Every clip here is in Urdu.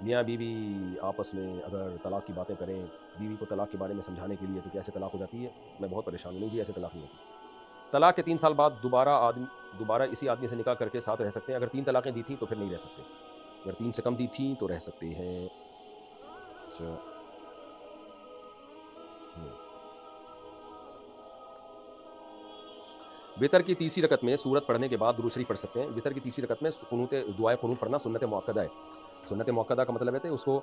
میاں بیوی آپس میں اگر طلاق کی باتیں کریں، بیوی کو طلاق کے بارے میں سمجھانے کے لیے، تو کیسے طلاق ہو جاتی ہے؟ میں بہت پریشان ہوں، نہیں جی ایسے طلاق نہیں ہوتی۔ طلاق کے 3 سال بعد دوبارہ اسی آدمی سے نکاح کر کے ساتھ رہ سکتے ہیں۔ اگر 3 طلاقیں دی تھیں تو پھر نہیں رہ سکتے، اگر 3 سے کم دی تھیں تو رہ سکتے ہیں۔ اچھا وطر کی تیسری رکعت میں سورت پڑھنے کے بعد درود شریف پڑھ سکتے ہیں۔ وطر کی تیسری رکعت میں دعائے قنوت پڑھنا سنت مؤکدہ ہے۔ سنت مؤکدہ کا مطلب ہے کہ اس کو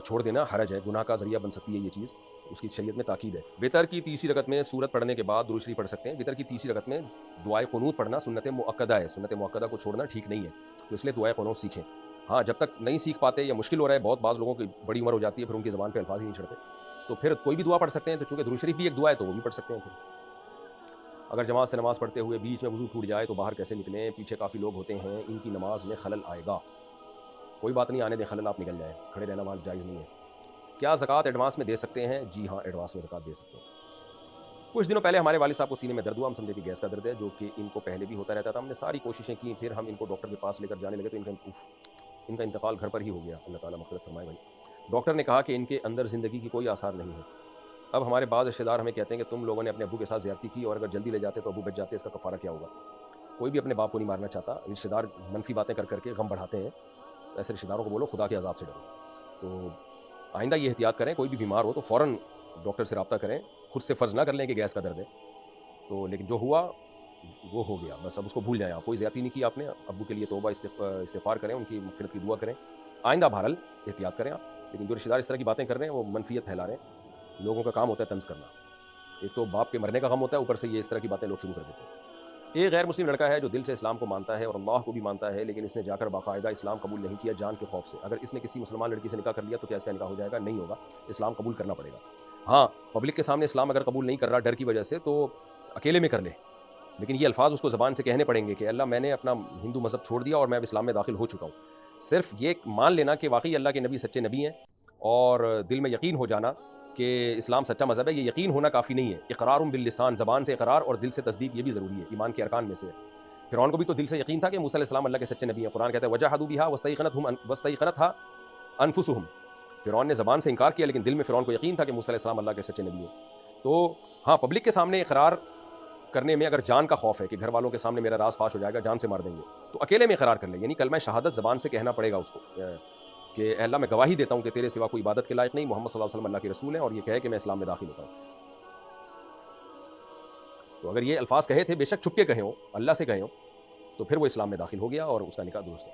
چھوڑ دینا حرج ہے، گناہ کا ذریعہ بن سکتی ہے یہ چیز، اس کی شریعت میں تاکید ہے۔ وطر کی تیسری رکعت میں سورت پڑھنے کے بعد درود شریف پڑھ سکتے ہیں۔ وطر کی تیسری رکعت میں دعائے قنوت پڑھنا سنت مؤکدہ ہے، سنت مؤکدہ کو چھوڑنا ٹھیک نہیں ہے، تو اس لیے دعائے قنوت سیکھیں۔ ہاں جب تک نہیں سیکھ پاتے یا مشکل ہو رہا ہے، بعض لوگوں کی بڑی عمر ہو جاتی ہے، پھر ان کی زبان پہ الفاظ ہی نہیں چڑھتے، تو پھر کوئی بھی دعا پڑھ سکتے ہیں، تو چونکہ درود شریف بھی ایک دعا ہے تو وہ بھی پڑھ سکتے ہیں۔ پھر اگر جماعت سے نماز پڑھتے ہوئے بیچ میں وضو ٹوٹ جائے تو باہر کیسے نکلیں؟ پیچھے کافی لوگ ہوتے ہیں، ان کی نماز میں خلل آئے گا۔ کوئی بات نہیں، آنے دیں خلل، آپ نکل جائیں، کھڑے رہنا وہاں جائز نہیں ہے۔ کیا زکوٰۃ ایڈوانس میں دے سکتے ہیں؟ جی ہاں، ایڈوانس میں زکوٰۃ دے سکتے ہیں۔ کچھ دنوں پہلے ہمارے والد صاحب کو سینے میں درد ہوا، ہم سمجھے کہ گیس کا درد ہے، جو کہ ان کو پہلے بھی ہوتا رہتا تھا۔ ہم نے ساری کوششیں کی، پھر ہم ان کو ڈاکٹر کے پاس لے کر جانے لگے تو ان کا انتقال گھر پر ہی ہو گیا، اللہ تعالیٰ مغفرت فرمائے بھائی۔ ڈاکٹر نے کہا کہ ان کے اندر زندگی کی کوئی آثار نہیں ہے۔ اب ہمارے بعض رشتہ دار ہمیں کہتے ہیں کہ تم لوگوں نے اپنے ابو کے ساتھ زیادتی کی، اور اگر جلدی لے جاتے تو ابو بچ جاتے، اس کا کفارہ کیا ہوگا؟ کوئی بھی اپنے باپ کو نہیں مارنا چاہتا، رشتہ دار منفی باتیں کر کر کے غم بڑھاتے ہیں، ایسے رشتہ داروں کو بولو خدا کے عذاب سے ڈرو۔ تو آئندہ یہ احتیاط کریں، کوئی بھی بیمار ہو تو فوراً ڈاکٹر سے رابطہ کریں، خود سے فرض نہ کر لیں کہ گیس کا درد ہے تو، لیکن جو ہوا وہ ہو گیا، بس اب اس کو بھول جائیں۔ آپ کوئی زیادتی نہیں کی آپ نے، ابو کے لیے توبہ استغفار کریں، ان کی مغفرت کی دعا کریں، آئندہ بہرحال احتیاط کریں آپ۔ لیکن جو رشتہ دار اس طرح کی باتیں کر رہے ہیں وہ منفیت پھیلا رہے ہیں، لوگوں کا کام ہوتا ہے طنز کرنا، ایک تو باپ کے مرنے کا غم ہوتا ہے، اوپر سے یہ اس طرح کی باتیں لوگ شروع کر دیتے ہیں۔ ایک غیر مسلم لڑکا ہے جو دل سے اسلام کو مانتا ہے اور اللہ کو بھی مانتا ہے، لیکن اس نے جا کر باقاعدہ اسلام قبول نہیں کیا جان کے خوف سے۔ اگر اس نے کسی مسلمان لڑکی سے نکاح کر لیا تو کیا اس کا نکاح ہو جائے گا؟ نہیں ہوگا، اسلام قبول کرنا پڑے گا۔ ہاں پبلک کے سامنے اسلام اگر قبول نہیں کر رہا ڈر کی وجہ سے تو اکیلے میں کر لے، لیکن یہ الفاظ اس کو زبان سے کہنے پڑیں گے کہ اللہ میں نے اپنا ہندو مذہب چھوڑ دیا اور میں اب اسلام میں داخل ہو چکا ہوں۔ صرف یہ مان لینا کہ واقعی اللہ کے نبی سچے نبی ہیں اور دل میں یقین ہو جانا کہ اسلام سچا مذہب ہے، یہ یقین ہونا کافی نہیں ہے۔ اقرار باللسان، زبان سے اقرار اور دل سے تصدیق، یہ بھی ضروری ہے، ایمان کے ارکان میں سے ہے۔ فرعون کو بھی تو دل سے یقین تھا کہ موسیٰ علیہ السلام اللہ کے سچے نبی ہیں، قرآن کہتا ہے وجاہدوا بہا واستیقنتھا انفسہم۔ فرعون نے زبان سے انکار کیا لیکن دل میں فرعون کو یقین تھا کہ موسیٰ علیہ السلام اللہ کے سچے نبی ہیں۔ تو ہاں پبلک کے سامنے اقرار کرنے میں اگر جان کا خوف ہے کہ گھر والوں کے سامنے میرا راز فاش ہو جائے گا، جان سے مار دیں گے، تو اکیلے میں اقرار کر لیں، یعنی کلمہ شہادت زبان سے کہنا پڑے گا اس کو کہ اے اللہ میں گواہی دیتا ہوں کہ تیرے سوا کوئی عبادت کے لائق نہیں، محمد صلی اللہ علیہ وسلم اللہ کے رسول ہیں، اور یہ کہے کہ میں اسلام میں داخل ہوتا ہوں۔ تو اگر یہ الفاظ کہے تھے، بے شک چھپ کے کہے ہوں، اللہ سے کہے ہوں، تو پھر وہ اسلام میں داخل ہو گیا اور اس کا نکاح درست ہے۔